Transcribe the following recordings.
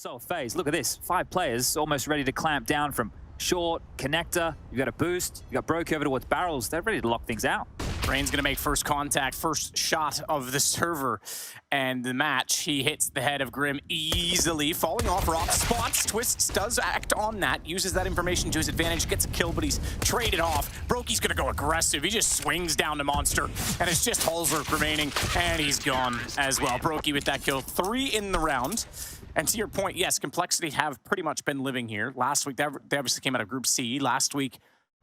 So Faze, look at this. 5 players almost ready to clamp down from short, connector. You've got a boost. You've got broky over towards barrels. They're ready to lock things out. Rain's going to make first contact, first shot of the server and the match. He hits the head of Grim easily, falling off rock spots. twistzz does act on that, uses that information to his advantage, gets a kill, but he's traded off. Broky's going to go aggressive. He just swings down to Monster, and it's just Hulzerk remaining, and he's gone as well. Broky with that kill, 3 in the round. And to your point, yes, Complexity have pretty much been living here. Last week, they obviously came out of Group C. Last week,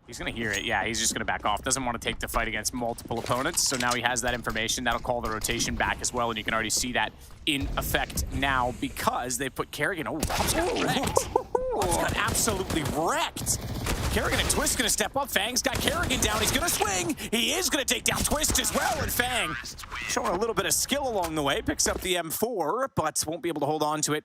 he's going to hear it. Yeah, he's just going to back off. Doesn't want to take the fight against multiple opponents. So now he has that information. That'll call the rotation back as well. And you can already see that in effect now because they put Kerrigan. Oh, Rob's got wrecked. Rob's got absolutely wrecked. Kerrigan and twistzz going to step up. Fang's got Kerrigan down. He's going to swing. He is going to take down twistzz as well. And Fang showing a little bit of skill along the way. Picks up the M4, but won't be able to hold on to it.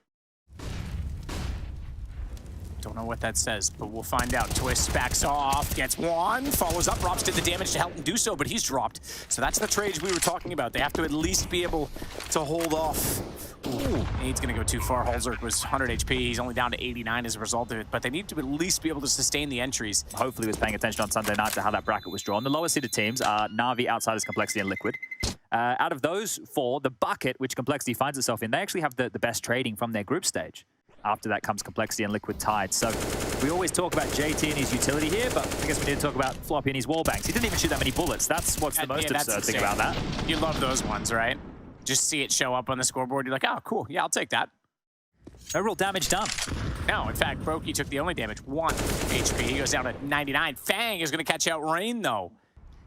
Don't know what that says, but we'll find out. twistzz backs off, gets one, follows up. Robs did the damage to help him do so, but he's dropped. So that's the trade we were talking about. They have to at least be able to hold off. Ooh, he's going to go too far. Hulzerk was 100 HP. He's only down to 89 as a result of it, but they need to at least be able to sustain the entries. Hopefully he was paying attention on Sunday night to how that bracket was drawn. The lower seeded teams are NaVi, Outsiders, Complexity, and Liquid. Out of those 4, the bucket, which Complexity finds itself in, they actually have the best trading from their group stage. After that comes Complexity and Liquid tied. So we always talk about JT and his utility here, but I guess we need to talk about Floppy and his wall banks. He didn't even shoot that many bullets. That's what's the most absurd thing about that. You love those ones, right? Just see it show up on the scoreboard. You're like, oh, cool. Yeah, I'll take that. No real damage done. No, in fact, Broky took the only damage, 1 HP. He goes down to 99. Fang is going to catch out Rain, though.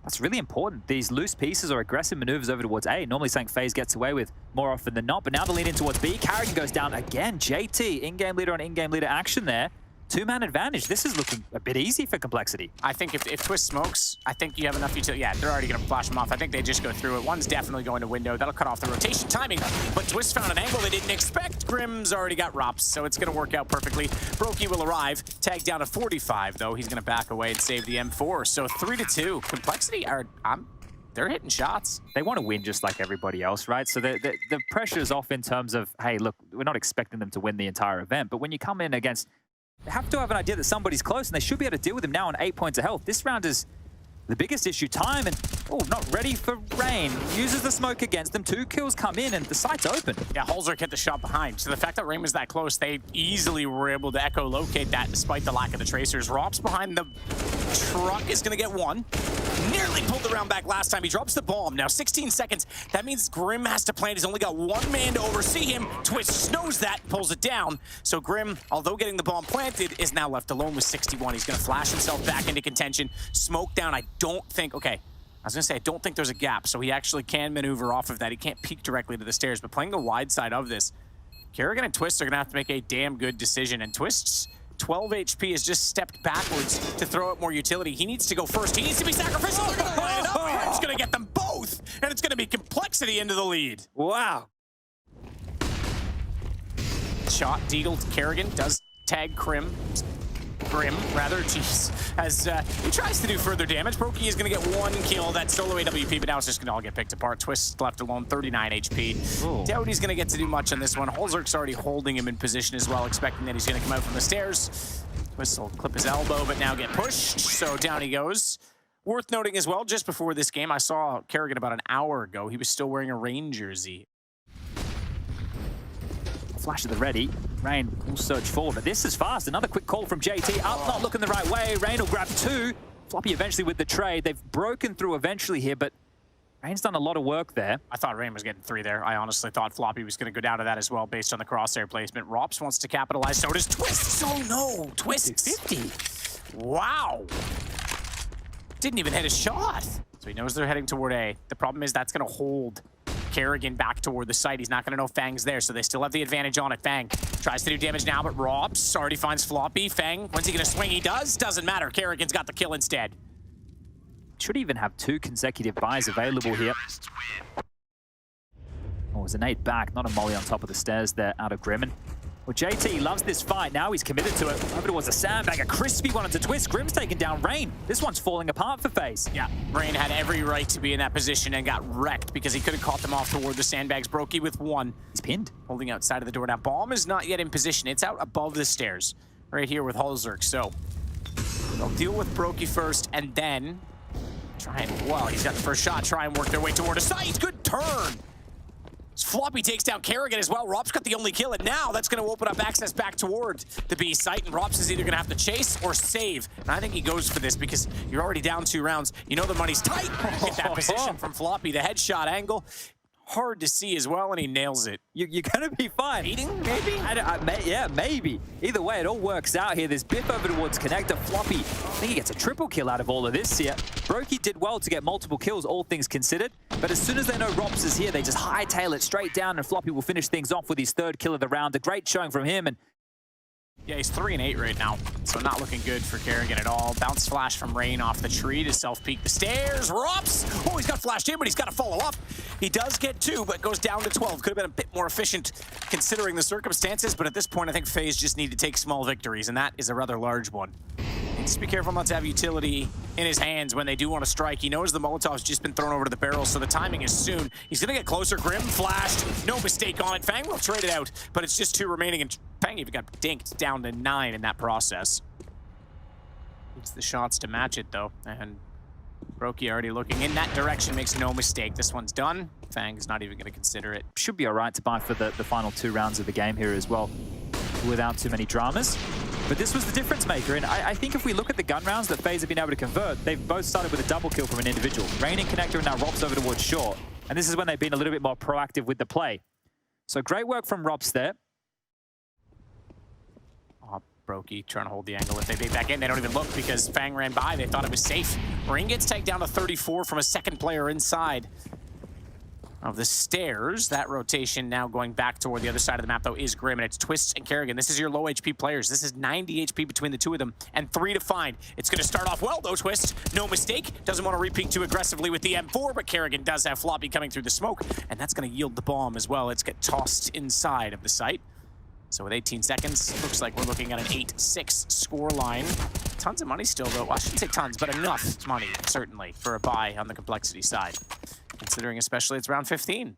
That's really important. These loose pieces or aggressive maneuvers over towards A. Normally something Faze gets away with more often than not, but now the lead in towards B. Kerrigan goes down again. JT, in-game leader on in-game leader action there. 2-man advantage. This is looking a bit easy for Complexity. I think if twistzz smokes, I think you have enough utility. Yeah, they're already going to flash them off. I think they just go through it. One's definitely going to window. That'll cut off the rotation timing. But twistzz found an angle they didn't expect. Grim's already got Rops, so it's going to work out perfectly. Broky will arrive. Tag down to 45, though. He's going to back away and save the M4. So 3-2. Complexity are... they're hitting shots. They want to win just like everybody else, right? So the pressure is off in terms of, hey, look, we're not expecting them to win the entire event. But when you come in against... They have to have an idea that somebody's close, and they should be able to deal with him now on 8 points of health. This round is the biggest issue. Time, and not ready for Rain. Uses the smoke against them. 2 kills come in, and the site's open. Yeah, Hulzerk hit the shot behind. So the fact that Rain was that close, they easily were able to echolocate that despite the lack of the tracers. Rops behind the truck is going to get 1. Nearly pulled the round back last time. He drops the bomb. Now 16 seconds. That means Grim has to plant. He's only got 1 man to oversee him. twistzz knows that, pulls it down. So Grim, although getting the bomb planted, is now left alone with 61. He's going to flash himself back into contention. Smoke down. I don't think... Okay, I was going to say, I don't think there's a gap, so he actually can maneuver off of that. He can't peek directly to the stairs, but playing the wide side of this, Kerrigan and twistzz are going to have to make a damn good decision, and twistzz 12 HP has just stepped backwards to throw out more utility. He needs to go first. He needs to be sacrificial. They're going to line it up. It's going to get them both, and it's going to be Complexity into the lead. Wow. Shot, Deagle, Kerrigan does tag Grim, jeez, as he tries to do further damage. Broky is going to get 1 kill. That solo AWP, but now it's just going to all get picked apart. twistzz left alone, 39 HP. Ooh. Doubt he's going to get to do much on this one. Hulzerk's already holding him in position as well, expecting that he's going to come out from the stairs. twistzz will clip his elbow, but now get pushed, so down he goes. Worth noting as well, just before this game, I saw Kerrigan about an hour ago. He was still wearing a Rain jersey. Flash at the ready. Rain will search forward, but this is fast. Another quick call from JT. Up, not looking the right way. Rain will grab 2. Floppy eventually with the trade. They've broken through eventually here, but Rain's done a lot of work there. I thought Rain was getting 3 there. I honestly thought Floppy was going to go down to that as well based on the crosshair placement. Rops wants to capitalize. So does twistzz. Oh no, twistzz 50. Wow. Didn't even hit a shot. So he knows they're heading toward A. The problem is that's going to hold Kerrigan back toward the site. He's not going to know Fang's there, so they still have the advantage on it. Fang tries to do damage now, but Robs already finds Floppy. Fang, when's he going to swing? He does. Doesn't matter. Kerrigan's got the kill instead. Should even have 2 consecutive buys available here. Oh, it was a nade back, not a molly on top of the stairs there out of Grimmin. Well, JT loves this fight. Now he's committed to it. Over towards a sandbag, a crispy one into twistzz. Grim's taking down Rain. This one's falling apart for Faze. Yeah, Rain had every right to be in that position and got wrecked because he could have caught them off toward the sandbags. broky with one. He's pinned. Holding outside of the door. Now, bomb is not yet in position. It's out above the stairs right here with Hulzerk. So they'll deal with broky first and then try and, well, he's got the first shot. Try and work their way toward a site. Good turn. Floppy takes down Kerrigan as well. Rob's got the only kill, and now that's going to open up access back toward the B site, and Robs is either going to have to chase or save. And I think he goes for this because you're already down 2 rounds. You know the money's tight. Get that position from Floppy. The headshot angle, hard to see as well, and he nails it. You're going to be fine. Eating, maybe? Yeah, maybe. Either way, it all works out here. There's Biff over towards Connector. Floppy, I think he gets a triple kill out of all of this here. broky did well to get multiple kills, all things considered. But as soon as they know Robs is here, they just hightail it straight down, and Floppy will finish things off with his 3rd kill of the round. A great showing from him. And yeah, he's 3 and 8 right now, so not looking good for Kerrigan at all. Bounce flash from Rain off the tree to self-peek the stairs. Robs! Oh, he's got flashed in, but he's got to follow up. He does get 2, but goes down to 12. Could have been a bit more efficient considering the circumstances, but at this point, I think FaZe just need to take small victories, and that is a rather large one. Just be careful not to have utility in his hands when they do want to strike. He knows the Molotov's just been thrown over to the barrel, so the timing is soon. He's going to get closer. Grim flashed. No mistake on it. Fang will trade it out, but it's just 2 remaining, and Fang even got dinked down to 9 in that process. Needs the shots to match it, though, and broky already looking in that direction, makes no mistake. This one's done. Fang's not even going to consider it. should be all right to buy for the final 2 rounds of the game here as well, without too many dramas. But this was the difference maker, and I think if we look at the gun rounds that FaZe have been able to convert, they've both started with a double kill from an individual. Rain and Connector, and now Robs over towards short. And this is when they've been a little bit more proactive with the play. So great work from Robs there. Oh, broky trying to hold the angle. If they bait back in, they don't even look because Fang ran by. They thought it was safe. Rain gets tagged down to 34 from a 2nd player inside of the stairs. That rotation now going back toward the other side of the map, though, is Grim, and it's twistzz and Kerrigan. This is your low HP players. This is 90 HP between the 2 of them, and 3 to find. It's going to start off well, though, twistzz. No mistake. Doesn't want to repeat too aggressively with the M4, but Kerrigan does have Floppy coming through the smoke, and that's going to yield the bomb as well. It's get tossed inside of the site. So with 18 seconds, looks like we're looking at an 8-6 scoreline. Tons of money still, though. Well, I shouldn't say tons, but enough money, certainly, for a buy on the complexity side. Considering especially it's round 15.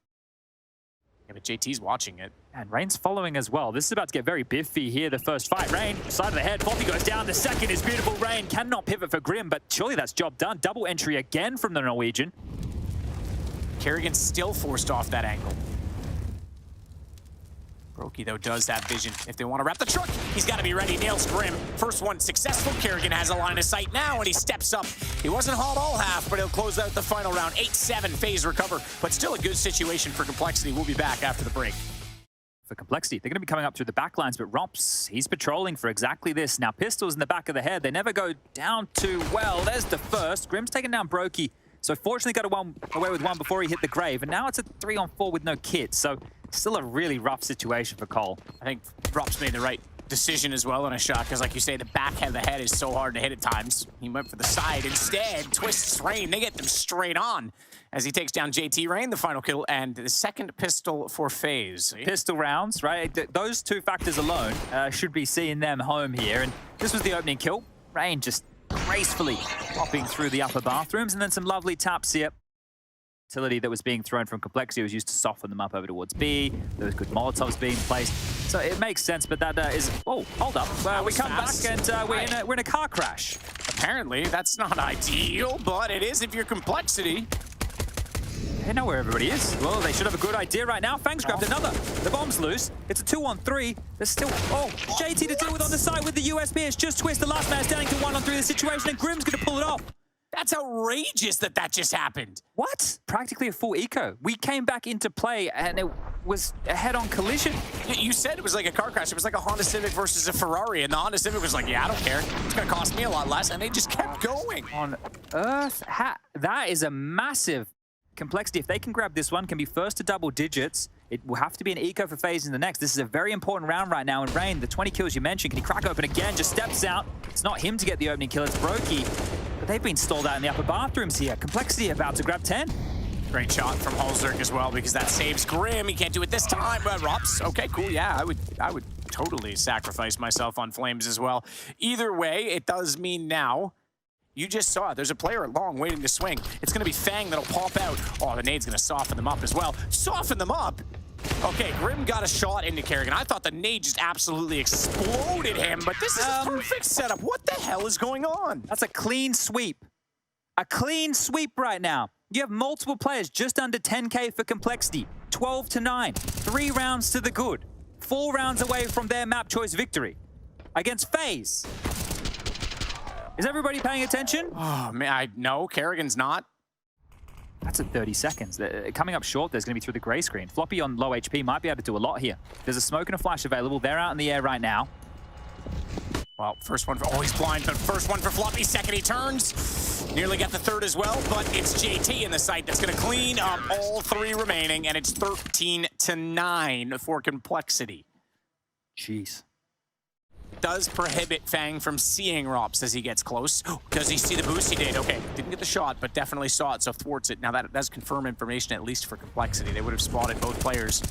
Yeah, but JT's watching it. And Rain's following as well. This is about to get very biffy here, the first fight. Rain, side of the head, Floppy goes down. The 2nd is beautiful. Rain cannot pivot for Grim, but surely that's job done. Double entry again from the Norwegian. Kerrigan still forced off that angle. broky, though, does have vision. If they want to wrap the truck, he's got to be ready. Nails Grim. First one successful. Kerrigan has a line of sight now, and he steps up. He wasn't hauled all half, but he'll close out the final round. 8-7, Faze recover, but still a good situation for Complexity. We'll be back after the break. For Complexity, they're going to be coming up through the back lines, but Rops, he's patrolling for exactly this. Now, pistols in the back of the head. They never go down too well. There's the first. Grim's taking down broky. So fortunately got away with one before he hit the grave, and now it's a 3-on-4 with no kit. So still a really rough situation for Cole. I think Rops made the right decision as well on a shot, because like you say, the back of the head is so hard to hit at times. He went for the side instead. twistzz, Rain, they get them straight on as he takes down JT. Rain, the final kill, and the second pistol for Faze. Pistol rounds, right? Those two factors alone should be seeing them home here. And this was the opening kill. Rain just gracefully popping through the upper bathrooms, and then some lovely taps here. Utility that was being thrown from Complexity was used to soften them up over towards B. There was good Molotovs being placed. So it makes sense, but that is... Oh, hold up. We come fast. back and we're in a car crash. Apparently, that's not ideal, but it is if you're Complexity. They know where everybody is. Well, they should have a good idea right now. Fang's grabbed another. The bomb's loose. It's a 2-on-3. There's still... Oh, JT to deal with on the side with the USB. It's just twistzz. The last man standing to 1-on-3 the situation, and Grim's going to pull it off. That's outrageous that that just happened. What? Practically a full eco. We came back into play, and it was a head-on collision. You said it was like a car crash. It was like a Honda Civic versus a Ferrari, and the Honda Civic was like, yeah, I don't care. It's going to cost me a lot less, and they just kept going. On earth? That is a massive... Complexity, if they can grab this one, can be first to double digits. It will have to be an eco for Faze in the next. This is a very important round right now. And Rain, the 20 kills you mentioned, can he crack open again? Just steps out. It's not him to get the opening kill, it's broky. But they've been stalled out in the upper bathrooms here. Complexity about to grab 10. Great shot from Hulzerk as well, because that saves Grim. He can't do it this time, but Rops, okay, cool, yeah, I would totally sacrificed myself on flames as well. Either way, it does mean now, you just saw it. There's a player at long waiting to swing. It's going to be Fang that'll pop out. Oh, the nade's going to soften them up as well. Soften them up? Okay, Grim got a shot into Kerrigan. I thought the nade just absolutely exploded him, but this is a perfect setup. What the hell is going on? That's a clean sweep. A clean sweep right now. You have multiple players just under 10K for complexity. 12-9. 3 rounds to the good. 4 rounds away from their map choice victory against Faze. Is everybody paying attention? Oh, man, no, Kerrigan's not. That's at 30 seconds. Coming up short, there's going to be through the gray screen. Floppy on low HP might be able to do a lot here. There's a smoke and a flash available. They're out in the air right now. Well, first one for, oh, he's blind, but first one for Floppy. Second, he turns. Nearly got the third as well, but it's JT in the site that's going to clean up all 3 remaining, and it's 13-9 for complexity. Jeez. Does prohibit Fang from seeing Rops as he gets close. Does he see the boost? He did. Okay, didn't get the shot, but definitely saw it, so thwarts it. Now that does confirm information, at least for complexity. They would have spotted both players,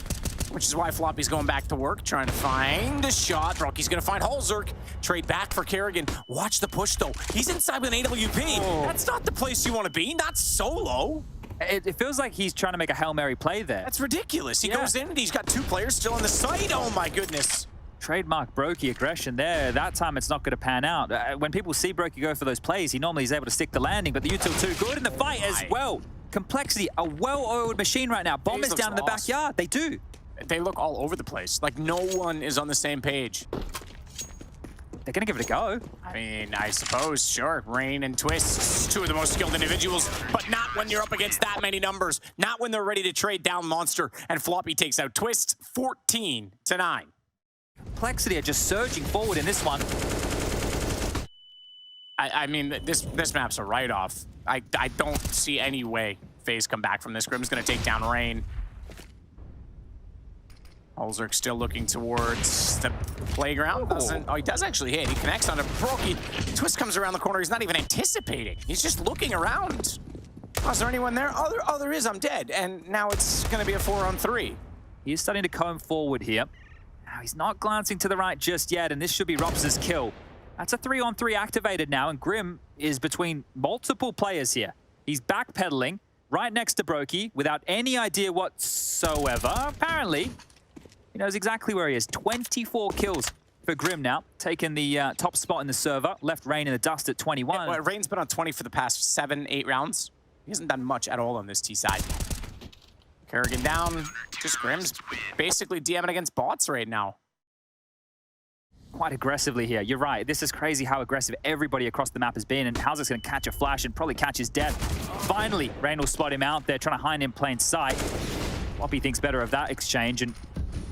which is why Floppy's going back to work, trying to find a shot. Broky's going to find Halzerk. Trade back for Kerrigan. Watch the push, though. He's inside with an AWP. Oh. That's not the place you want to be, not solo. It feels like he's trying to make a Hail Mary play there. That's ridiculous. He goes in and he's got 2 players still on the site. Oh, my goodness. Trademark Broky aggression there. That time it's not going to pan out. When people see Broky go for those plays, he normally is able to stick the landing, but the util too good in the fight as well. Complexity, a well-oiled machine right now. Bomb is down in the backyard. They do. They look all over the place. Like, no one is on the same page. They're going to give it a go. I mean, I suppose, sure. Rain and twistzz, 2 of the most skilled individuals, but not when you're up against that many numbers. Not when they're ready to trade down Monster, and Floppy takes out twistzz 14-9. Complexity are just surging forward in this one. I mean, this map's a write-off. I don't see any way Faze come back from this. Grim's going to take down Rain. Halzerk still looking towards the playground. Oh, he does actually hit. He connects onto Broky. twistzz comes around the corner. He's not even anticipating. He's just looking around. Oh, is there anyone there? Oh, there is. I'm dead. And now it's going to be a 4-on-3. He is starting to comb forward here. Now, he's not glancing to the right just yet, and this should be Rops' kill. That's a 3-on-3 activated now, and Grim is between multiple players here. He's backpedaling right next to Broky without any idea whatsoever. Apparently, he knows exactly where he is. 24 kills for Grim now, taking the top spot in the server. Left Rain in the dust at 21. Well, Rain's been on 20 for the past 7-8 rounds. He hasn't done much at all on this T side. Kerrigan down. Just Grim's basically DMing against bots right now. Quite aggressively here. You're right. This is crazy how aggressive everybody across the map has been, and Halzerk's going to catch a flash and probably catch his death. Finally, Rain will spot him out there, trying to hide in plain sight. Floppy thinks better of that exchange and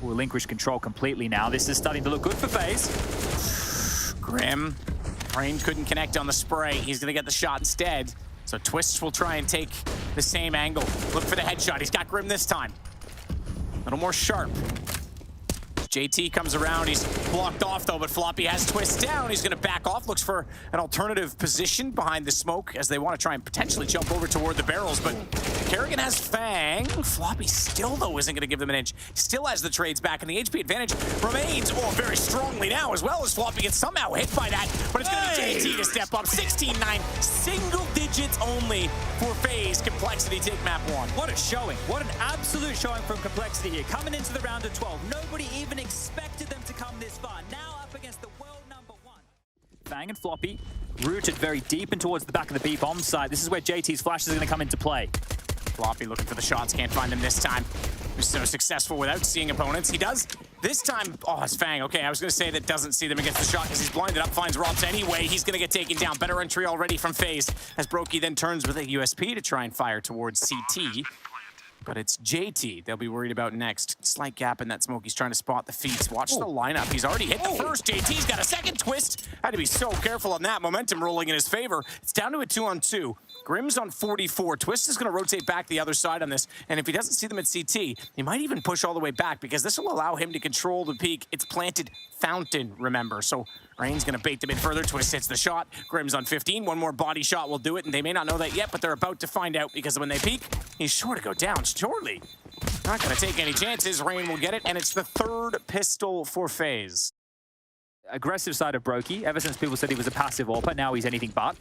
will relinquish control completely now. This is starting to look good for Faze. Grim. Rain couldn't connect on the spray. He's going to get the shot instead. So twistzz will try and take the same angle. Look for the headshot. He's got Grim this time. A little more sharp. JT comes around. He's blocked off, though, but Floppy has twistzz down. He's going to back off. Looks for an alternative position behind the smoke as they want to try and potentially jump over toward the barrels, but Kerrigan has Fang. Floppy still, though, isn't going to give them an inch. Still has the trades back, and the HP advantage remains very strongly now, as well as Floppy gets somehow hit by that, but it's going to be JT to step up. 16-9, single digits only for Faze. Complexity take map 1. What a showing. What an absolute showing from Complexity here. Coming into the round of 12. Nobody even expected them to come this far. Now up against the world #1. Fang and Floppy rooted very deep and towards the back of the B bomb side. This is where JT's flashes are going to come into play. Floppy looking for the shots, can't find them this time. He was so successful without seeing opponents. He does this time. Oh, it's Fang. Okay, I was going to say that doesn't see them against the shot because he's blinded up, finds Rops anyway. He's going to get taken down. Better entry already from Faze as Broky then turns with a USP to try and fire towards CT. But it's JT they'll be worried about next. Slight gap in that smoke. He's trying to spot the feet. Watch the lineup. He's already hit the first. JT's got a second twistzz. Had to be so careful on that. Momentum rolling in his favor. It's down to a 2-on-2. Grim's on 44. twistzz is going to rotate back the other side on this. And if he doesn't see them at CT, he might even push all the way back because this will allow him to control the peak. It's planted fountain, remember. So Rain's going to bait them in further. twistzz hits the shot. Grim's on 15. One more body shot will do it. And they may not know that yet, but they're about to find out because when they peek, he's sure to go down. Surely. Not gonna take any chances. Rain will get it, and it's the third pistol for FaZe. Aggressive side of broky. Ever since people said he was a passive AWPer, now he's anything but.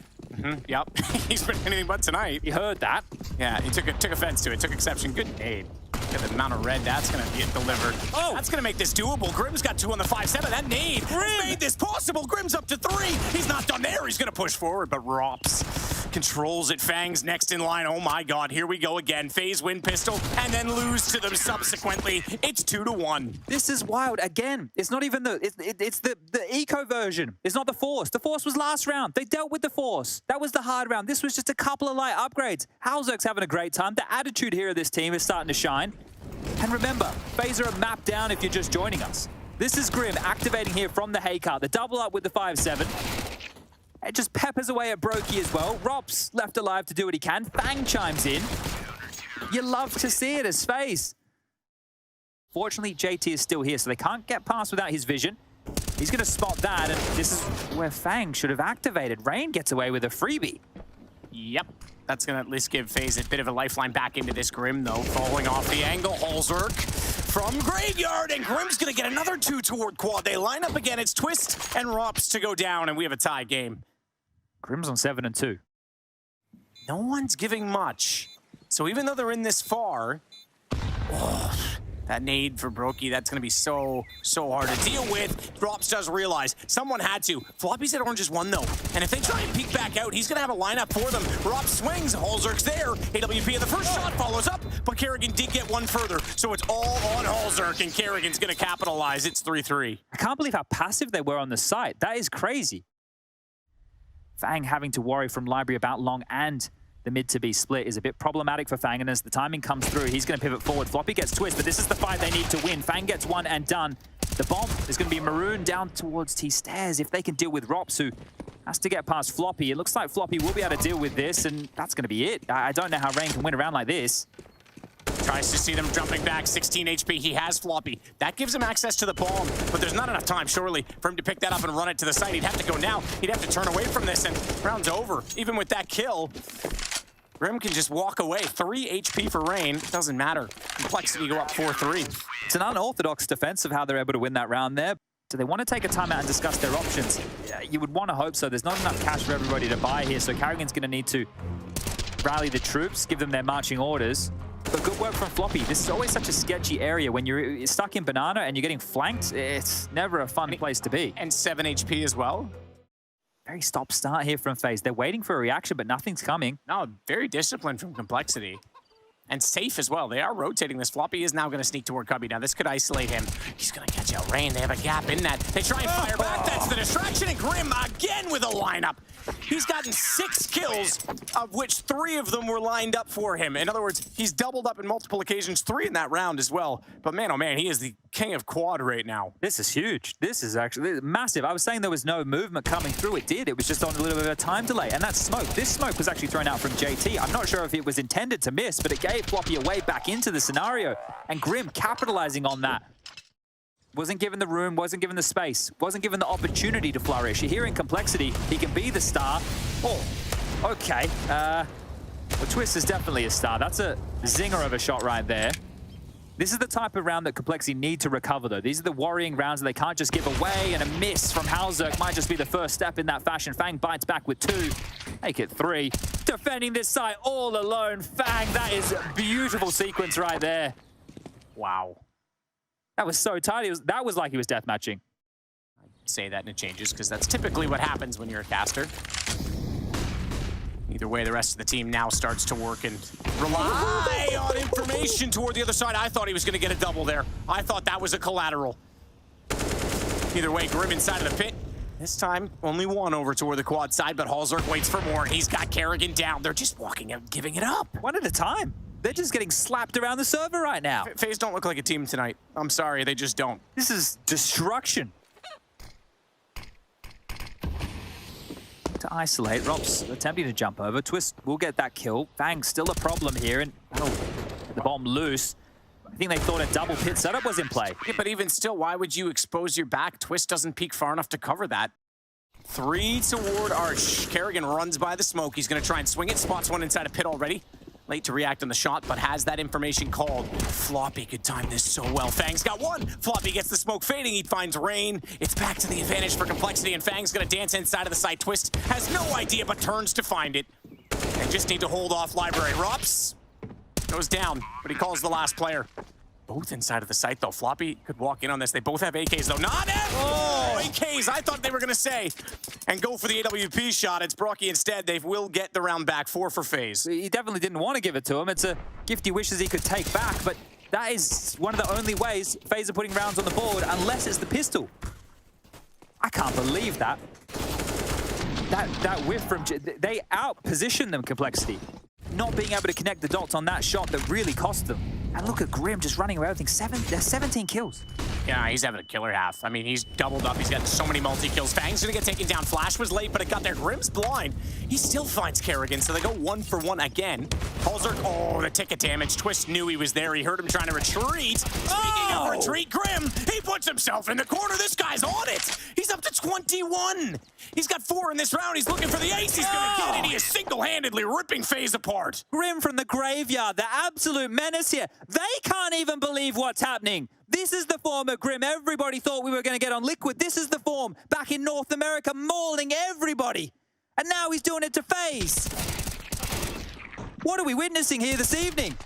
Yep, he's been anything but tonight. You heard that. Yeah, he took offense to it, took exception. Good nade. Look at the amount of red that's gonna get delivered. Oh, that's gonna make this doable. Grim's got 2 on the 5-7. That nade has made this possible. Grim's up to 3. He's not done there. He's gonna push forward, but Rops controls it. Fang's next in line. Oh my God, here we go again. FaZe win pistol and then lose to them subsequently. It's 2-1. This is wild. Again, it's not even it's the eco version. It's not the Force. The Force was last round. They dealt with the Force. That was the hard round. This was just a couple of light upgrades. Halzerk's having a great time. The attitude here of this team is starting to shine. And remember, FaZe are a map down if you're just joining us. This is Grim activating here from the hay cart. The double up with the 5-7. It just peppers away at broky as well. Rops left alive to do what he can. Fang chimes in. You love to see it as FaZe. Fortunately, JT is still here, so they can't get past without his vision. He's going to spot that, and this is where Fang should have activated. Rain gets away with a freebie. Yep. That's going to at least give FaZe a bit of a lifeline back into this. Grim, though, falling off the angle. Halzerk from Graveyard, and Grim's going to get another 2 toward quad. They line up again. It's twistzz and Rops to go down, and we have a tie game. Grim's on 7-2. No one's giving much. So even though they're in this far, that nade for broky, that's going to be so hard to deal with. Rops does realize someone had to. Floppy's at orange is 1, though. And if they try and peek back out, he's going to have a lineup for them. Rops swings, Halzerk's there. AWP in the first shot follows up, but Kerrigan did get one further. So it's all on Halzerk, and Kerrigan's going to capitalize. It's 3-3. I can't believe how passive they were on the site. That is crazy. Fang having to worry from library about long and the mid to B split is a bit problematic for Fang, and as the timing comes through, he's going to pivot forward. Floppy gets twistzz, but this is the fight they need to win. Fang gets 1 and done. The bomb is going to be marooned down towards T-Stairs if they can deal with Rops, who has to get past Floppy. It looks like Floppy will be able to deal with this, and that's going to be it. I don't know how Rain can win around like this. Tries to see them jumping back, 16 HP. He has Floppy. That gives him access to the bomb, but there's not enough time, surely, for him to pick that up and run it to the site. He'd have to go now. He'd have to turn away from this, and round's over. Even with that kill, Grim can just walk away. 3 HP for Rain. Doesn't matter. Complexity go up 4-3. It's an unorthodox defense of how they're able to win that round there. Do they want to take a timeout and discuss their options? Yeah, you would want to hope so. There's not enough cash for everybody to buy here, so Kerrigan's going to need to rally the troops, give them their marching orders. But good work from Floppy. This is always such a sketchy area. When you're stuck in banana and you're getting flanked, it's never a fun place to be. And 7 HP as well. Very stop-start here from FaZe. They're waiting for a reaction, but nothing's coming. No, very disciplined from Complexity. And safe as well. They are rotating this. Floppy is now going to sneak toward Cubby. Now, this could isolate him. He's going to catch out Rain. They have a gap in that. They try and fire back. That's the distraction. And Grim again with a lineup. He's gotten 6 kills, of which 3 of them were lined up for him. In other words, he's doubled up in multiple occasions, 3 in that round as well. But man, oh man, he is the king of quad right now. This is huge. This is actually massive. I was saying there was no movement coming through. It did. It was just on a little bit of a time delay. And that smoke, this smoke was actually thrown out from JT. I'm not sure if it was intended to miss, but it gave Floppy a way back into the scenario. And Grim capitalizing on that. Wasn't given the room, wasn't given the space, wasn't given the opportunity to flourish. Here in Complexity, he can be the star. Oh, okay. Well, twistzz is definitely a star. That's a zinger of a shot right there. This is the type of round that Complexity need to recover, though. These are the worrying rounds that they can't just give away, and a miss from Halzerk might just be the first step in that fashion. Fang bites back with 2. Make it 3. Defending this side all alone. Fang, that is a beautiful sequence right there. Wow. That was so tight. That was like he was deathmatching. I say that and it changes, because that's typically what happens when you're a caster. Either way, the rest of the team now starts to work and rely on information toward the other side. I thought he was going to get a double there. I thought that was a collateral. Either way, Grim inside of the pit. This time, only 1 over toward the quad side, but Halzerk waits for more. He's got Kerrigan down. They're just walking out, giving it up. 1 at a time. They're just getting slapped around the server right now. FaZe don't look like a team tonight. I'm sorry, they just don't. This is destruction. To isolate, Rops attempting to jump over. twistzz will get that kill. Fang still a problem here, and the bomb loose. I think they thought a double pit setup was in play. Yeah, but even still, why would you expose your back? twistzz doesn't peek far enough to cover that. 3 toward Arch. Kerrigan runs by the smoke. He's going to try and swing it. Spots one inside a pit already. Late to react on the shot, but has that information called. Floppy could time this so well. Fang's got one. Floppy gets the smoke fading. He finds Rain. It's back to the advantage for Complexity, and Fang's gonna dance inside of the site. twistzz has no idea, but turns to find it. They just need to hold off Library. Rops goes down, but he calls the last player. Both inside of the site, though. Floppy could walk in on this. They both have AKs, though. Not AKs, I thought they were going to say. And go for the AWP shot. It's broky instead. They will get the round back. 4 for Faze. He definitely didn't want to give it to him. It's a gift he wishes he could take back, but that is one of the only ways Faze are putting rounds on the board, unless it's the pistol. I can't believe that. That whiff from... They out-position them, Complexity. Not being able to connect the dots on that shot that really cost them. And look at Grim just running away with things. There's 17 kills. Yeah, he's having a killer half. I mean, he's doubled up. He's got so many multi-kills. Fang's gonna get taken down. Flash was late, but it got there. Grim's blind. He still finds Kerrigan, so they go 1 for 1 again. Halzer, oh, the ticket damage. twistzz knew he was there. He heard him trying to retreat. Speaking of retreat, Grim, he puts himself in the corner. This guy's on it. He's up to 21. He's got 4 in this round. He's looking for the ace. He's gonna get it. He is single-handedly ripping Faze apart. Grim from the graveyard, the absolute menace here. They can't even believe what's happening. This is the form of Grim everybody thought we were going to get on Liquid. This is the form back in North America, mauling everybody. And now he's doing it to Faze. What are we witnessing here this evening?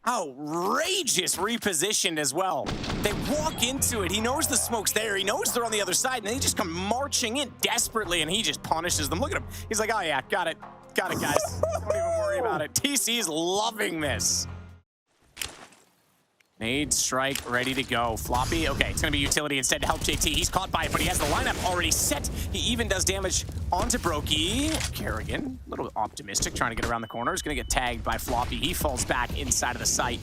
Outrageous repositioned as well. They walk into it. He knows the smoke's there. He knows they're on the other side, and they just come marching in desperately, and he just punishes them. Look at him. He's like, oh yeah, got it. Got it, guys. Don't even worry about it. TC's loving this. Nade, strike, ready to go. Floppy, okay, it's gonna be utility instead to help JT. He's caught by it, but he has the lineup already set. He even does damage onto broky. Kerrigan, a little optimistic, trying to get around the corner. He's gonna get tagged by Floppy. He falls back inside of the site,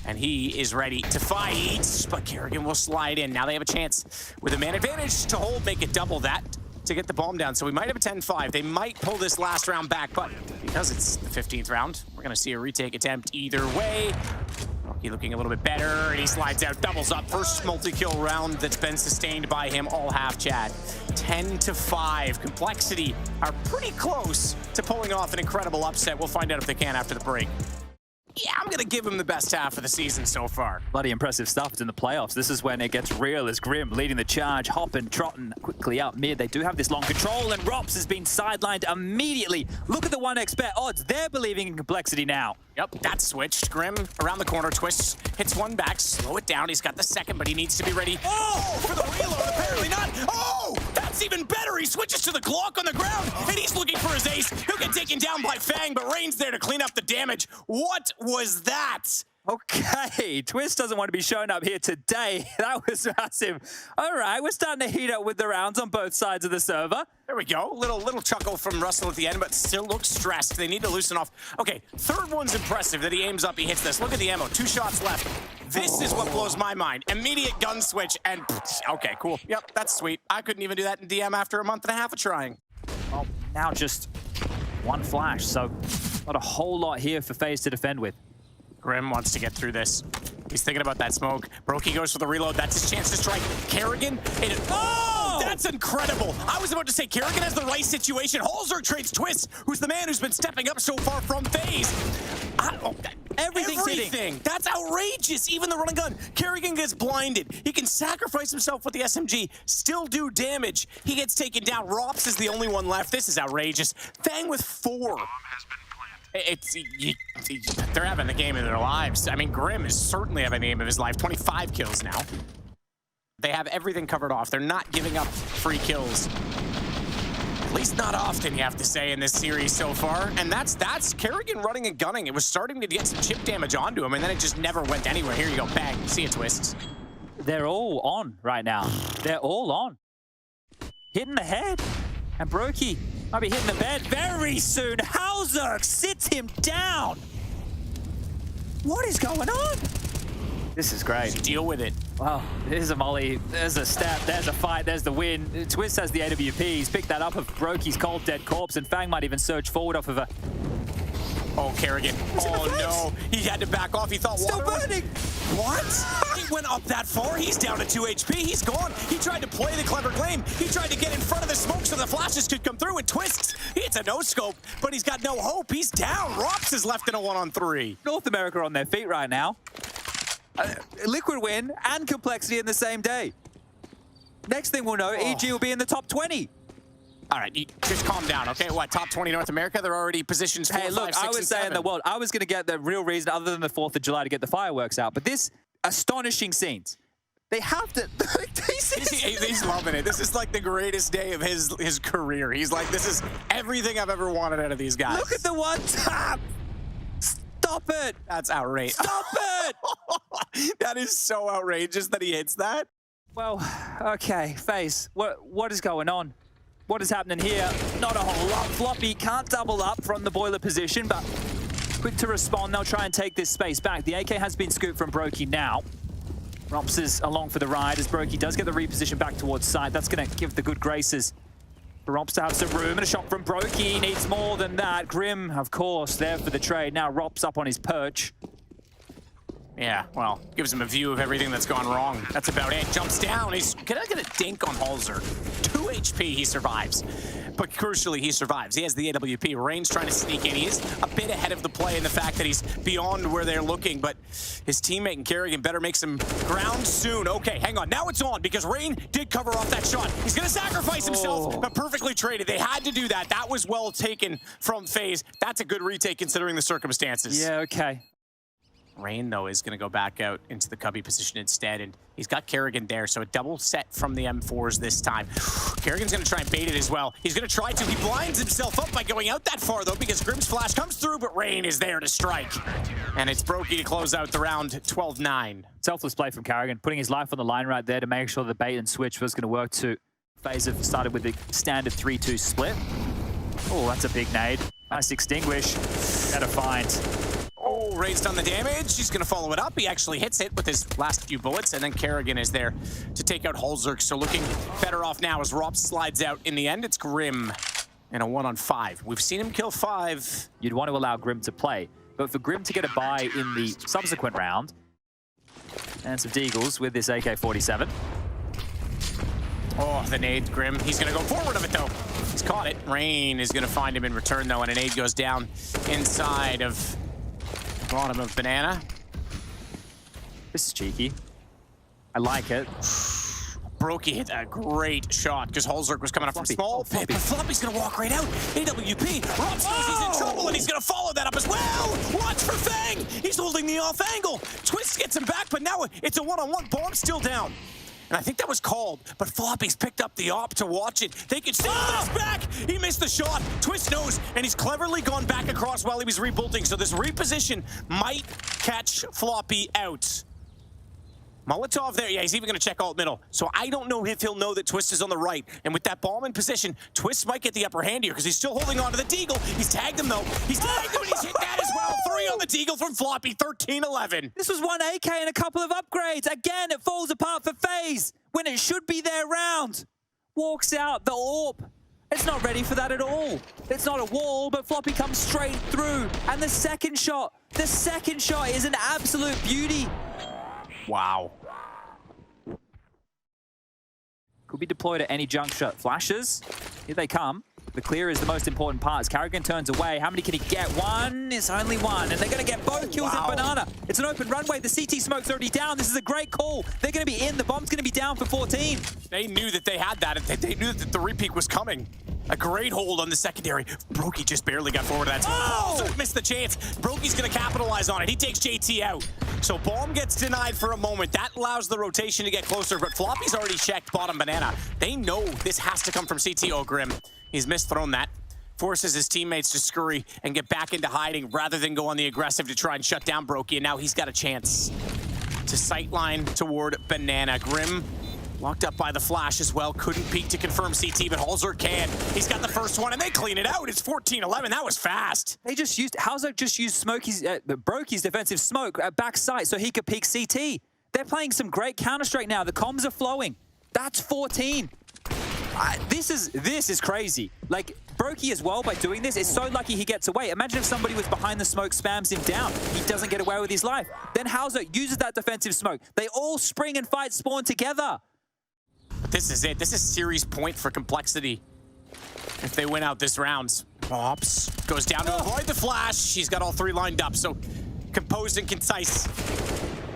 and he is ready to fight, but Kerrigan will slide in. Now they have a chance with a man advantage to hold, make it double that to get the bomb down. So we might have a 10-5. They might pull this last round back, but because it's the 15th round, we're gonna see a retake attempt either way. Broky looking a little bit better, and he slides out, doubles up. First multi-kill round that's been sustained by him all half, Chad. 10-5. Complexity are pretty close to pulling off an incredible upset. We'll find out if they can after the break. Yeah, I'm going to give him the best half of the season so far. Bloody impressive stuff. It's in the playoffs. This is when it gets real as Grim leading the charge, hopping, trotting quickly up mid. They do have this long control, and Rops has been sidelined immediately. Look at the 1x bet odds. They're believing in Complexity now. Yep, that's switched. Grim around the corner, twistzz, hits one back, slow it down. He's got the second, but he needs to be ready. Oh, for the reload, apparently not. Oh, that's even better. He switches to the Glock on the ground, and he's looking for his ace. He'll get taken down by Fang, but Rain's there to clean up the damage. What was that? Okay, twistzz doesn't want to be showing up here today. That was massive. All right, we're starting to heat up with the rounds on both sides of the server. There we go. Little chuckle from Russell at the end, but still looks stressed. They need to loosen off. Okay, third one's impressive that he aims up, he hits this. Look at the ammo, 2 shots left. This is what blows my mind. Immediate gun switch, and okay, cool. Yep, that's sweet. I couldn't even do that in DM after a month and a half of trying. Well, now just one flash, so not a whole lot here for Faze to defend with. Grim wants to get through this. He's thinking about that smoke. broky goes for the reload. That's his chance to strike. Kerrigan, oh, that's incredible. I was about to say Kerrigan has the right situation. Halzer trades twistzz, who's the man who's been stepping up so far from Faze. Everything's hitting. That's outrageous. Even the running gun. Kerrigan gets blinded. He can sacrifice himself with the SMG, still do damage. He gets taken down. Rops is the only one left. This is outrageous. Fang with 4. They're having the game of their lives. I mean, Grim is certainly having the game of his life. 25 kills now. They have everything covered off. They're not giving up free kills. At least not often, you have to say, in this series so far. And that's Kerrigan running and gunning. It was starting to get some chip damage onto him, and then it just never went anywhere. Here you go, bang. See you, twistzz. They're all on right now. They're all on. Hitting the head. And broky might be hitting the bed very soon. Halzer sits him down. What is going on? This is great. Just deal with it. Wow, there's a molly, there's a step, there's a fight, there's the win. twistzz has the AWP. He's picked that up of broky's cold dead corpse, and Fang might even surge forward off of a... Oh, Kerrigan. Oh, no. He had to back off. He thought still water burning. What? He he went up that far. He's down to 2 HP. He's gone. He tried to play the clever game. He tried to get in front of the smoke so the flashes could come through and twistzz. It's a no-scope, but he's got no hope. He's down. ropz is left in a 1-on-3. North America on their feet right now. Liquid win and Complexity in the same day. Next thing we'll know, EG will be in the top 20. All right, you just calm down, okay? What, top 20 North America? They're already positions 4, Hey, look, 5, 6, I was and saying 7. the world. I was going to get the real reason other than the 4th of July to get the fireworks out. But this astonishing scenes. They have to... He's loving it. This is like the greatest day of his career. He's like, this is everything I've ever wanted out of these guys. Look at the one tap! Stop it! That's outrageous. Stop it! That is so outrageous that he hits that. Well, okay, Faze, what is going on? What is happening here? Not a whole lot. Floppy can't double up from the boiler position, but quick to respond. They'll try and take this space back. The AK has been scooped from broky now. ropz is along for the ride as broky does get the reposition back towards side. That's going to give the good graces for ropz to have some room. And a shot from broky needs more than that. Grim, of course, there for the trade. Now ropz up on his perch. Yeah, well, gives him a view of everything that's gone wrong. That's about it. Jumps down. He's gonna get a dink on Halzer. 2 HP, he survives. But crucially, he survives. He has the AWP. Rain's trying to sneak in. He is a bit ahead of the play in the fact that he's beyond where they're looking, but his teammate and Kerrigan better make some ground soon. Okay, hang on. Now it's on because Rain did cover off that shot. He's gonna sacrifice himself, but perfectly traded. They had to do that. That was well taken from Faze. That's a good retake considering the circumstances. Yeah, okay. Rain, though, is going to go back out into the cubby position instead, and he's got Kerrigan there, so a double set from the M4s this time. Kerrigan's going to try and bait it as well. He's going to try to. He blinds himself up by going out that far, though, because Grim's flash comes through, but Rain is there to strike. And it's broky to close out the round 12-9. Selfless play from Kerrigan, putting his life on the line right there to make sure the bait and switch was going to work to Faze have started with the standard 3-2 split. Oh, that's a big nade. Nice extinguish. Better find. Oh, Rain's done the damage. He's going to follow it up. He actually hits it with his last few bullets, and then Kerrigan is there to take out Halzer. So looking better off now as ropz slides out. In the end, it's Grim in a 1-on-5. We've seen him kill 5. You'd want to allow Grim to play, but for Grim to get a buy in the subsequent round, and some deagles with this AK-47. Oh, the nade, Grim. He's going to go forward of it, though. He's caught it. Rain is going to find him in return, though, and a nade goes down inside of bottom of banana. This is cheeky. I like it. broky hit a great shot because Halzer was coming up from small pit, but Floppy's going to walk right out. AWP. ropz knows he's in trouble, and he's going to follow that up as well. Watch for Fang. He's holding the off angle. twistzz gets him back, but now it's a one-on-one. Bomb's still down. And I think that was called, but Floppy's picked up the op to watch it. They can steal this back. He missed the shot. twistzz knows, and he's cleverly gone back across while he was rebolting. So this reposition might catch Floppy out. Molotov there. Yeah, he's even going to check alt middle. So I don't know if he'll know that twistzz is on the right. And with that bomb in position, twistzz might get the upper hand here because he's still holding on to the deagle. He's tagged him, though. He's tagged him, and he's hit that as well. 3 on the deagle from Floppy, 13-11. This was one AK and a couple of upgrades. Again, it falls apart for Faze when it should be their round. Walks out the AWP. It's not ready for that at all. It's not a wall, but Floppy comes straight through. And the second shot is an absolute beauty. Wow. Could be deployed at any juncture. Flashes, here they come. The clear is the most important part. As Kerrigan turns away, how many can he get? One, it's only one. And they're going to get both kills at Banana. It's an open runway. The CT smoke's already down. This is a great call. They're going to be in. The bomb's going to be down for 14. They knew that they had that. They knew that the repeat was coming. A great hold on the secondary. broky just barely got forward to that. Oh! Missed the chance. broky's going to capitalize on it. He takes JT out. So bomb gets denied for a moment. That allows the rotation to get closer, but Floppy's already checked bottom banana. They know this has to come from CT. Oh, Grim. He's misthrown that. Forces his teammates to scurry and get back into hiding rather than go on the aggressive to try and shut down broky. And now he's got a chance to sightline toward banana. Grim locked up by the flash as well. Couldn't peek to confirm CT, but Halzer can. He's got the first one, and they clean it out. It's 14-11. That was fast. They just used, Halzer just used broky's defensive smoke at back sight so he could peek CT. They're playing some great Counter-Strike now. The comms are flowing. That's 14. This is crazy. Like, broky as well, by doing this, is so lucky he gets away. Imagine if somebody was behind the smoke, spams him down. He doesn't get away with his life. Then Hauser uses that defensive smoke. They all spring and fight spawn together. But this is it. This is series point for Complexity. If they win out this round. Ops goes down to avoid the flash. She's got all three lined up, so composed and concise.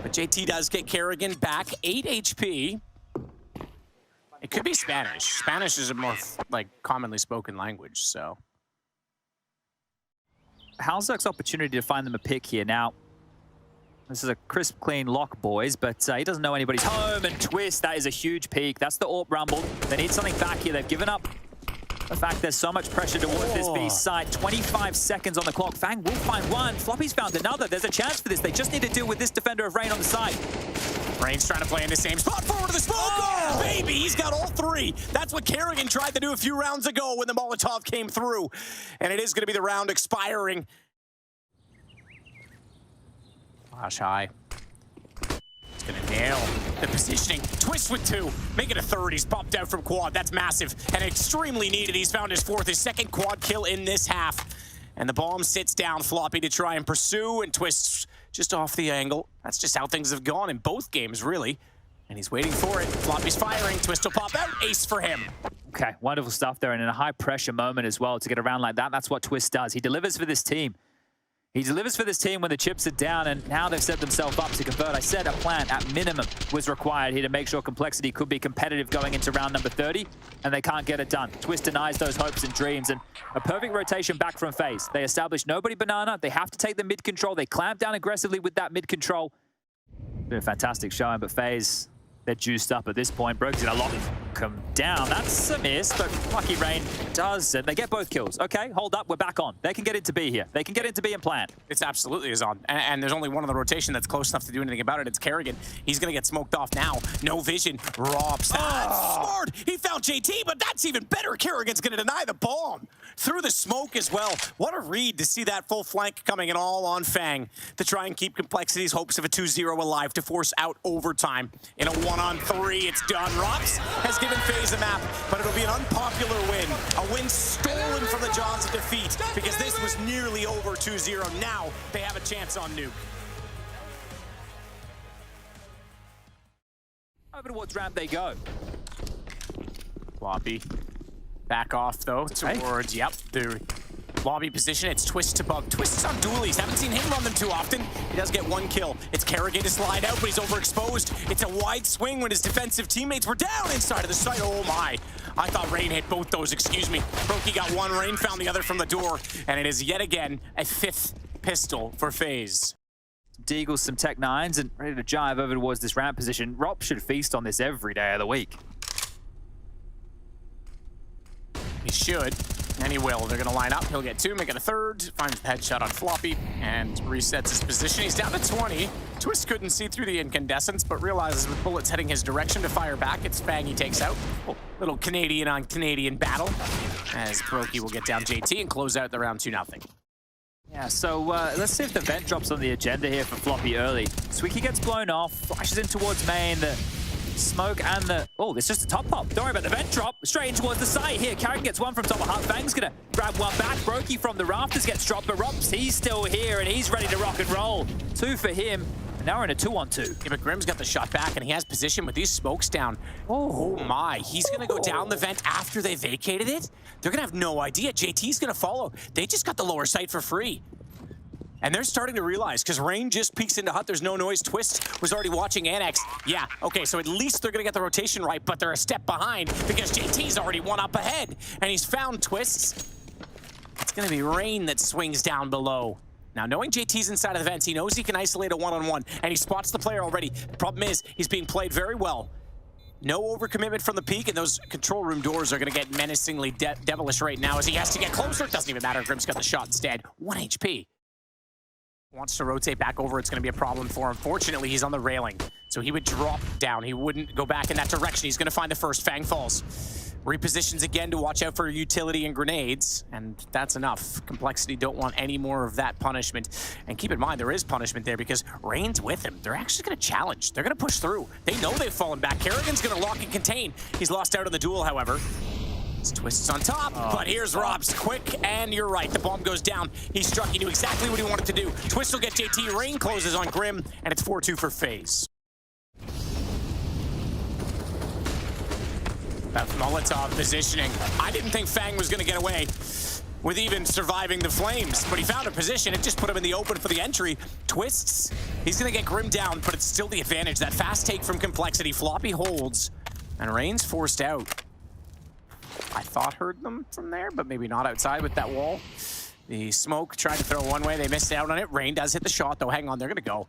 But JT does get Kerrigan back, 8 HP. It could be Spanish. Spanish is a more, like, commonly spoken language, so. Halzer's opportunity to find them a pick here. Now, this is a crisp, clean lock, boys, but he doesn't know anybody's home. And twistzz, that is a huge peak. That's the AWP rumble. They need something back here. They've given up. The fact there's so much pressure towards this B side. 25 seconds on the clock. Fang will find one. Floppy's found another. There's a chance for this. They just need to deal with this defender of Rain on the side. Rain's trying to play in the same spot. Forward to the smoke. Oh, baby, he's got all three. That's what Kerrigan tried to do a few rounds ago when the Molotov came through. And it is going to be the round expiring. Flash high. He's going to nail the positioning. twistzz with 2. Make it a third. He's popped out from quad. That's massive and extremely needed. He's found his fourth, his second quad kill in this half. And the bomb sits down Floppy to try and pursue, and twistzz just off the angle. That's just how things have gone in both games, really. And he's waiting for it. Floppy's firing. twistzz will pop out. Ace for him. Okay, wonderful stuff there. And in a high-pressure moment as well to get around like that, that's what twistzz does. He delivers for this team. He delivers for this team when the chips are down, and now they've set themselves up to convert. I said a plan at minimum was required here to make sure Complexity could be competitive going into round number 30, and they can't get it done. twistzz denies those hopes and dreams, and a perfect rotation back from Faze. They establish nobody banana. They have to take the mid control. They clamp down aggressively with that mid control. Been a fantastic showing, but Faze, they're juiced up at this point. Broky's gonna lock him down. That's a miss, but lucky Rain does, and they get both kills. Okay, hold up, we're back on. They can get into B here. They can get into B and plant. It's absolutely is on. And there's only one on the rotation that's close enough to do anything about it. It's Kerrigan. He's gonna get smoked off now. No vision. Robs. That's smart. He found JT, but that's even better. Kerrigan's gonna deny the bomb through the smoke as well. What a read to see that full flank coming in all on Fang to try and keep Complexity's hopes of a 2-0 alive, to force out overtime. In a 1-on-3, it's done. Robs has given Faze a map, but it'll be an unpopular win. A win stolen from the jaws of defeat, because this was nearly over 2-0. Now they have a chance on Nuke. Over towards ramp they go. Floppy. Back off, though, towards, yep, the lobby position. It's twistzz to bug. twistzz is on dualies. Haven't seen him run them too often. He does get one kill. It's Kerrigan to slide out, but he's overexposed. It's a wide swing when his defensive teammates were down inside of the site. Oh my. I thought Rain hit both those, excuse me. broky got one, Rain found the other from the door, and it is yet again a 5th pistol for Faze. Deagles, some Tech 9s, and ready to jive over towards this ramp position. Rop should feast on this every day of the week. He should, and he will. They're gonna line up. He'll get 2, make it a third, finds the headshot on Floppy, and resets his position. He's down to 20. twistzz couldn't see through the incandescence, but realizes with bullets heading his direction to fire back, it's Fang he takes out. Oh, little Canadian on Canadian battle, as broky will get down JT and close out the round 2-0. Yeah, so let's see if the vent drops on the agenda here for Floppy early. Swicky gets blown off, flashes in towards main, the smoke and the... Oh, it's just a top pop. Don't worry about the vent drop. Straight in towards the site here. Carrigan gets one from top of hut. Fang's gonna grab one back. broky from the rafters gets dropped, but Rops, he's still here and he's ready to rock and roll. 2 for him. And now we're in a 2-on-2. Yeah, but Grim's got the shot back and he has position with these smokes down. Oh my, he's gonna go down the vent after they vacated it? They're gonna have no idea. JT's gonna follow. They just got the lower site for free. And they're starting to realize, because Rain just peeks into hut, there's no noise. twistzz was already watching Annex. Yeah, okay, so at least they're gonna get the rotation right, but they're a step behind because JT's already one up ahead. And he's found twistzz. It's gonna be Rain that swings down below. Now, knowing JT's inside of the vents, he knows he can isolate a 1-on-1, and he spots the player already. The problem is, he's being played very well. No overcommitment from the peak, and those control room doors are gonna get menacingly devilish right now as he has to get closer. It doesn't even matter, Grim's got the shot instead. 1 HP. Wants to rotate back over, it's going to be a problem for him. Fortunately, he's on the railing, so he would drop down. He wouldn't go back in that direction. He's going to find the first. Fang falls. Repositions again to watch out for utility and grenades, and that's enough. Complexity don't want any more of that punishment. And keep in mind, there is punishment there because Rain's with him. They're actually going to challenge. They're going to push through. They know they've fallen back. Kerrigan's going to lock and contain. He's lost out on the duel, however. It's twistzz on top, but here's ropz. Quick, and you're right. The bomb goes down. He struck. He knew exactly what he wanted to do. twistzz will get JT. Rain closes on Grim, and it's 4-2 for Faze. That Molotov positioning. I didn't think Fang was going to get away with even surviving the flames, but he found a position. It just put him in the open for the entry. twistzz, he's going to get Grim down, but it's still the advantage. That fast take from Complexity. Floppy holds, and Rain's forced out. I thought heard them from there, but maybe not outside with that wall. The smoke tried to throw one way. They missed out on it. Rain does hit the shot, though. Hang on, they're going to go.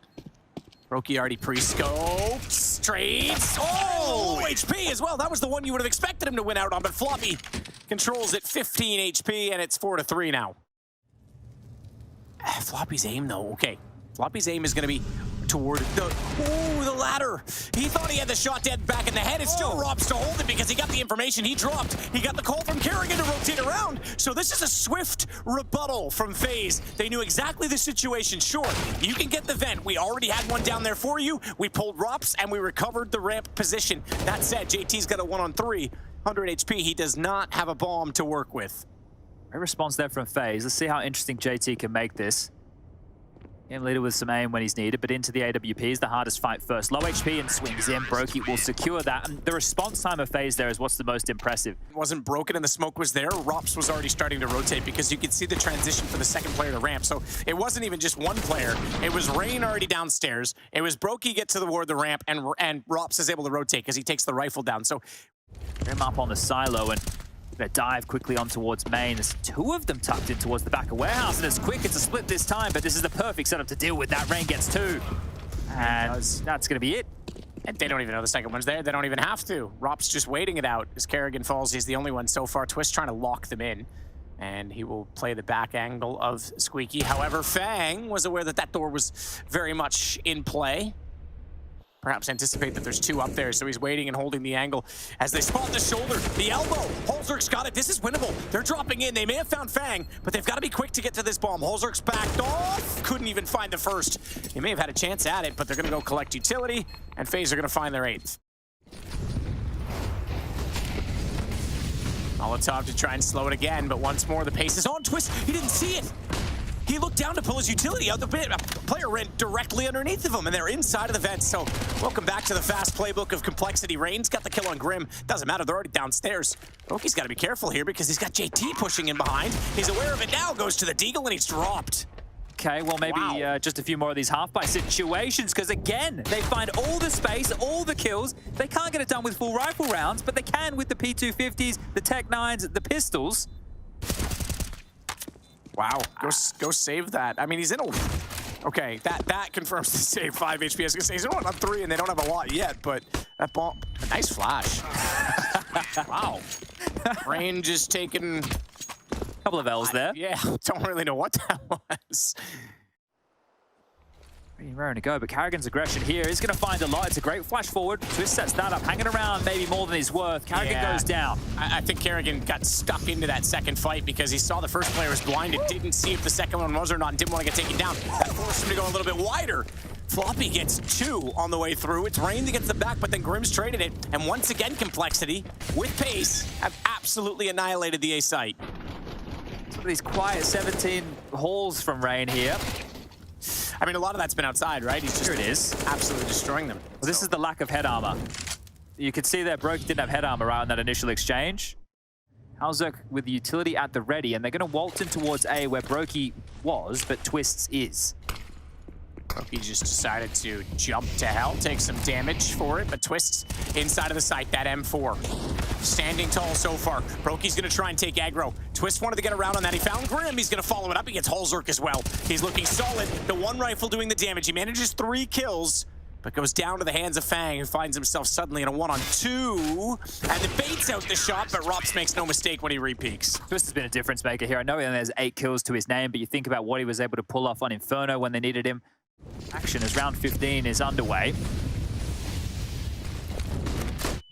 broky already pre-scoped. Trades. Oh, HP as well. That was the one you would have expected him to win out on, but Floppy controls at 15 HP, and it's 4-3 now. Floppy's aim, though. Okay. Floppy's aim is going to be toward the ladder. He thought he had the shot dead back in the head. It's still ropz to hold it because he got the information. He dropped. He got the call from Kerrigan to rotate around. So this is a swift rebuttal from Faze. They knew exactly the situation. Sure, you can get the vent. We already had one down there for you. We pulled ropz and we recovered the ramp position. That said, JT's got a 1-on-3. 100 HP. He does not have a bomb to work with. Great response there from Faze. Let's see how interesting JT can make this. Game leader with some aim when he's needed, but into the AWP is the hardest fight first. Low HP and swings in. broky will secure that. And the response time of Faze there is what's the most impressive. It wasn't broken and the smoke was there. ropz was already starting to rotate because you could see the transition for the second player to ramp. So it wasn't even just one player. It was Rain already downstairs. It was broky get toward the ramp, and ropz is able to rotate because he takes the rifle down. So Grim up on the silo and gonna dive quickly on towards main. There's two of them tucked in towards the back of warehouse, and it's quick. It's a split this time, but this is the perfect setup to deal with that. Rain gets two, and that's gonna be it. And they don't even know the second one's there. They don't even have to. ropz just waiting it out as Kerrigan falls. He's the only one so far. twistzz trying to lock them in, and he will play the back angle of Squeaky. However, Fang was aware that that door was very much in play. Perhaps anticipate that there's two up there, so he's waiting and holding the angle as they spot the shoulder, the elbow. Holzerk's got it. This is winnable. They're dropping in. They may have found Fang, but they've got to be quick to get to this bomb. Holzerk's backed off. Couldn't even find the first. They may have had a chance at it, but they're going to go collect utility, and Faze are going to find their 8th. Molotov to try and slow it again, but once more the pace is on. twistzz, he didn't see it. He looked down to pull his utility out the bit. A player ran directly underneath of him, and they're inside of the vent. So welcome back to the fast playbook of Complexity. Rain's got the kill on Grim. Doesn't matter, they're already downstairs. broky's got to be careful here because he's got JT pushing in behind. He's aware of it now, goes to the deagle, and he's dropped. Okay, well, maybe just a few more of these half-by situations, because again, they find all the space, all the kills. They can't get it done with full rifle rounds, but they can with the P250s, the Tech 9s, the pistols. Wow, go save that. I mean, he's in a... Okay, that confirms the save 5 HP. I was gonna say, he's on 3 and they don't have a lot yet, but that bomb... Nice flash. Wow. Rain just taking... A couple of L's there. Yeah, don't really know what that was. Pretty raring to go, but Kerrigan's aggression here is going to find a lot. It's a great flash forward. twistzz sets that up, hanging around maybe more than he's worth. Kerrigan goes down. I think Kerrigan got stuck into that second fight because he saw the first player was blinded, didn't see if the second one was or not, and didn't want to get taken down. That forced him to go a little bit wider. Floppy gets 2 on the way through. It's Rain that gets the back, but then Grim's traded it. And once again, Complexity, with pace, have absolutely annihilated the A site. Some of these quiet 17 hauls from Rain here. I mean, a lot of that's been outside, right? He's just Here it is. absolutely destroying them. Well, this is the lack of head armor. You can see that broky didn't have head armor right on that initial exchange. Holzerk with the utility at the ready, and they're going to waltz in towards A where broky was, but twistzz is. broky just decided to jump to hell, take some damage for it, but twistzz inside of the site, that M4. Standing tall so far. broky's going to try and take aggro. twistzz wanted to get around on that. He found Grim. He's going to follow it up. He gets Holzerk as well. He's looking solid. The one rifle doing the damage. He manages 3 kills, but goes down to the hands of Fang, who finds himself suddenly in a 1-on-2. And the baits out the shot, but ropz makes no mistake when he repeaks. twistzz has been a difference maker here. I know he only has 8 kills to his name, but you think about what he was able to pull off on Inferno when they needed him. Action as round 15 is underway.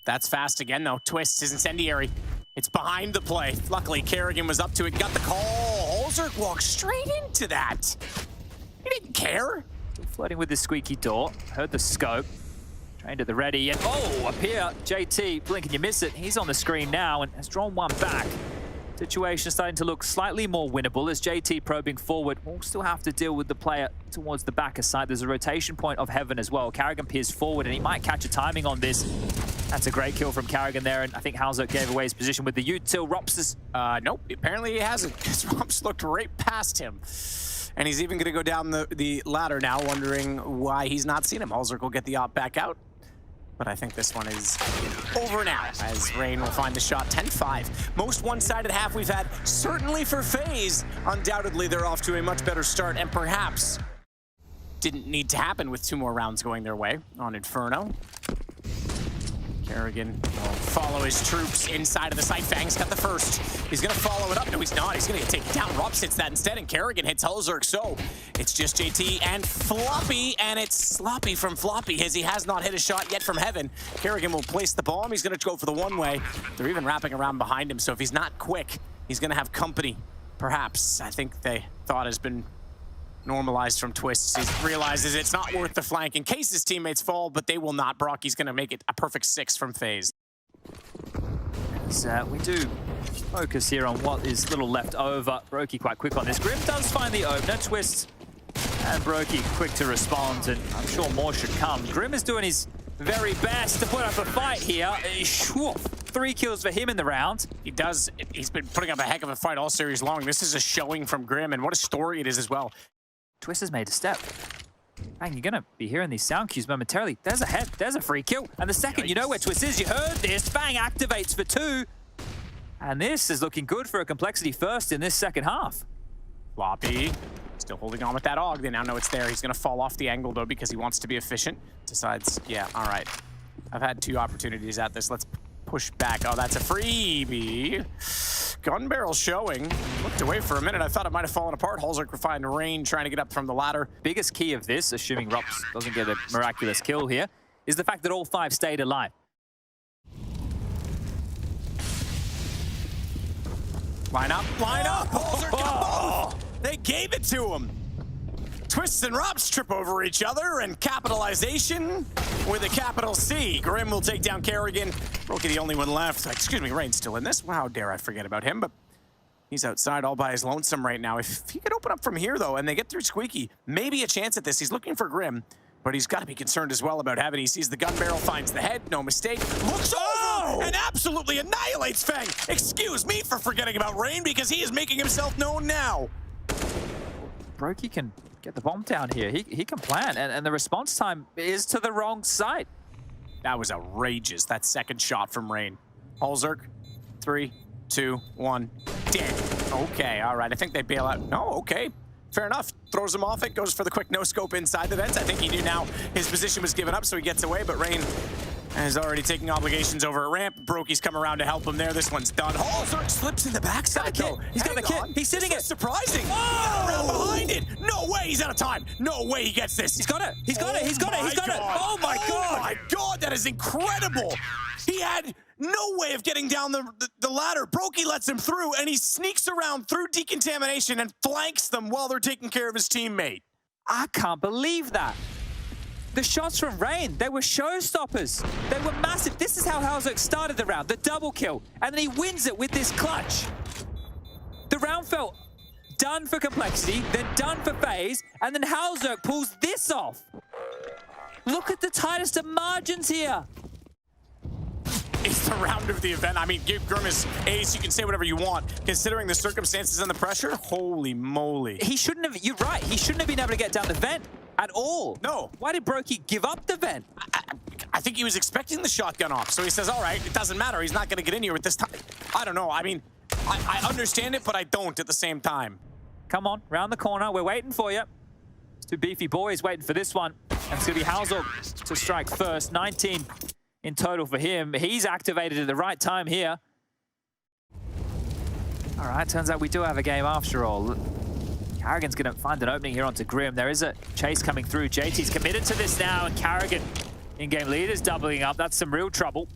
That's fast again, though. twistzz is incendiary. It's behind the play. Luckily, Kerrigan was up to it, got the call. Holzerk walked straight into that. He didn't care. Flirting with the squeaky door. Heard the scope. Trained at the ready, and oh, up here, JT, blink and you miss it. He's on the screen now and has drawn one back. Situation starting to look slightly more winnable as JT probing forward. We'll still have to deal with the player towards the back of side. There's a rotation point of heaven as well. Karrigan peers forward and he might catch a timing on this. That's a great kill from Karrigan there, and I think Halzok gave away his position with the util. Rops is... Nope, apparently he hasn't, because Rops looked right past him. And he's even going to go down the ladder now, wondering why he's not seen him. Halzok will get the op back out. But I think this one is over now, as Rain will find the shot. 10-5. Most one-sided half we've had, certainly for FaZe. Undoubtedly, they're off to a much better start, and perhaps didn't need to happen with 2 more rounds going their way on Inferno. Karrigan will follow his troops inside of the site. Fang's got the first. He's going to follow it up. No, he's not. He's going to get taken down. Rops hits that instead, and Karrigan hits Halzok. So it's just JT and Floppy, and it's sloppy from Floppy as he has not hit a shot yet from heaven. Karrigan will place the bomb. He's going to go for the one-way. They're even wrapping around behind him, so if he's not quick, he's going to have company. Perhaps. I think they thought has been normalized from twistzz. He realizes it's not worth the flank in case his teammates fall, but they will not. Broky's going to make it a perfect 6 from FaZe. We do focus here on what is little left over. Broky quite quick on this. Grim does find the opener. twistzz and Broky quick to respond, and I'm sure more should come. Grim is doing his very best to put up a fight here. 3 kills for him in the round. He does. He's been putting up a heck of a fight all series long. This is a showing from Grim, and what a story it is as well. twistzz has made a step. Bang, you're gonna be hearing these sound cues momentarily. There's a head, there's a free kill. And the second you know where twistzz is, you heard this, Bang activates for 2. And this is looking good for a complexity first in this second half. Floppy still holding on with that AUG. They now know it's there. He's gonna fall off the angle though because he wants to be efficient. Decides, yeah, all right. I've had 2 opportunities at this. Let's push back. Oh, that's a freebie. Gun barrel showing. Looked away for a minute. I thought it might have fallen apart. Halzok refined Rain trying to get up from the ladder. Biggest key of this, assuming Rops doesn't get a miraculous kill here, is the fact that all 5 stayed alive. Line up, line up. Halzok got both. They gave it to him. twistzz and Rops trip over each other, and capitalization with a capital C. Grim will take down Karrigan. Broky the only one left. Excuse me, Rain's still in this. Wow, dare I forget about him, but he's outside all by his lonesome right now. If he could open up from here, though, and they get through Squeaky, maybe a chance at this. He's looking for Grim, but he's got to be concerned as well about having. He sees the gun barrel, finds the head, no mistake, looks over and absolutely annihilates Fang. Excuse me for forgetting about Rain, because he is making himself known now. Broky can get the bomb down here. He can plan, and the response time is to the wrong side. That was outrageous, that second shot from Rain. Halzok, 3, 2, 1, dead. Okay, all right, I think they bail out. No, okay, fair enough. Throws him off it, goes for the quick no-scope inside the vents. I think he knew now his position was given up, so he gets away, but Rain is already taking obligations over a ramp. Broky's come around to help him there. This one's done. Halzok slips in the backside, though. He's got the kit. He's sitting it. Surprising. Oh! He got around behind it. No way, he's out of time. No way he gets this. He's got it. He's got it. He's got it. He's got it. Oh my God. Oh my God, that is incredible. He had no way of getting down the ladder. Broky lets him through, and he sneaks around through decontamination and flanks them while they're taking care of his teammate. I can't believe that. The shots from Rain, they were showstoppers. They were massive. This is how Halzok started the round, the double kill. And then he wins it with this clutch. The round felt done for complexity, then done for FaZe, and then Halzok pulls this off. Look at the tightest of margins here. It's the round of the event. I mean, give Grimace ace. You can say whatever you want. Considering the circumstances and the pressure, holy moly. He shouldn't have, you're right, he shouldn't have been able to get down the vent at all. No. Why did Broky give up the vent? I think he was expecting the shotgun off. So he says, all right, it doesn't matter. He's not going to get in here at this time. I don't know. I mean, I understand it, but I don't at the same time. Come on, round the corner. We're waiting for you. It's 2 beefy boys waiting for this one. And it's going to be Halzok to strike first. 19 in total for him. He's activated at the right time here. All right, turns out we do have a game after all. Karrigan's going to find an opening here onto Grim. There is a chase coming through. JT's committed to this now, and Karrigan, in-game leaders, doubling up. That's some real trouble.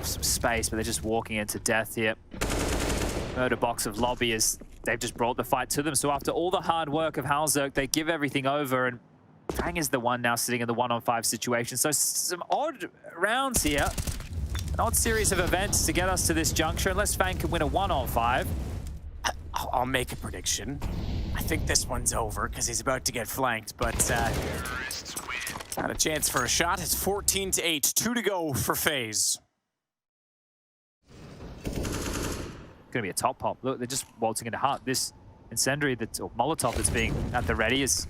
Some space, but they're just walking into death here. Murder box of lobby as they've just brought the fight to them. So after all the hard work of Halzerk, they give everything over, and Fang is the one now sitting in the 1-on-5 situation. So some odd rounds here, an odd series of events to get us to this juncture. Unless Fang can win a 1-on-5. I'll make a prediction. I think this one's over because he's about to get flanked, but not a chance for a shot. It's 14-8, 2 to go for FaZe. Going to be a top pop. Look, they're just waltzing into heart. This incendiary, or Molotov that's being at the ready is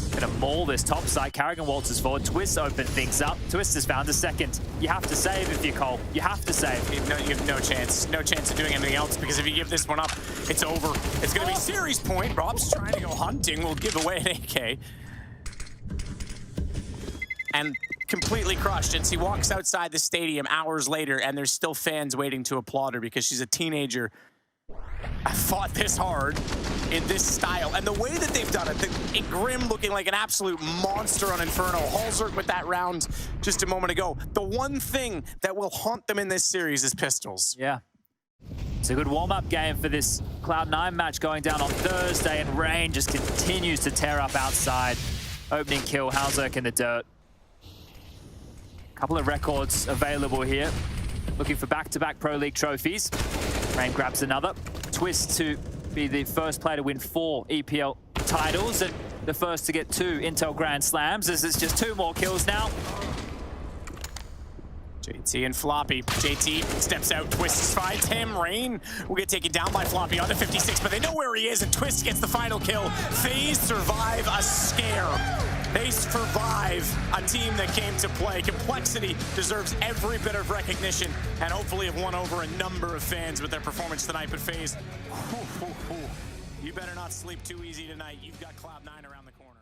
going to maul this top side. Karrigan waltzes forward. twistzz open things up. twistzz has found a second. You have to save if you're Cole. You have to save. You have no chance. No chance of doing anything else, because if you give this one up, it's over. It's going to be series point. Rob's trying to go hunting. Will give away an AK. And completely crushed. And she walks outside the stadium hours later, and there's still fans waiting to applaud her because she's a teenager. I fought this hard in this style. And the way that they've done it, Grim looking like an absolute monster on Inferno. Halzerk with that round just a moment ago. The one thing that will haunt them in this series is pistols. Yeah. It's a good warm-up game for this Cloud9 match going down on Thursday, and Rain just continues to tear up outside. Opening kill, Halzerk in the dirt. Couple of records available here. Looking for back-to-back Pro League trophies. Rain grabs another. twistzz to be the first player to win 4 EPL titles and the first to get 2 Intel Grand Slams, as it's just 2 more kills now. JT and Floppy. JT steps out, twistzz finds him. Rain will get taken down by Floppy on the 56, but they know where he is, and twistzz gets the final kill. FaZe survive a scare. They survive a team that came to play. Complexity deserves every bit of recognition, and hopefully have won over a number of fans with their performance tonight. But FaZe, you better not sleep too easy tonight. You've got Cloud9 around the corner.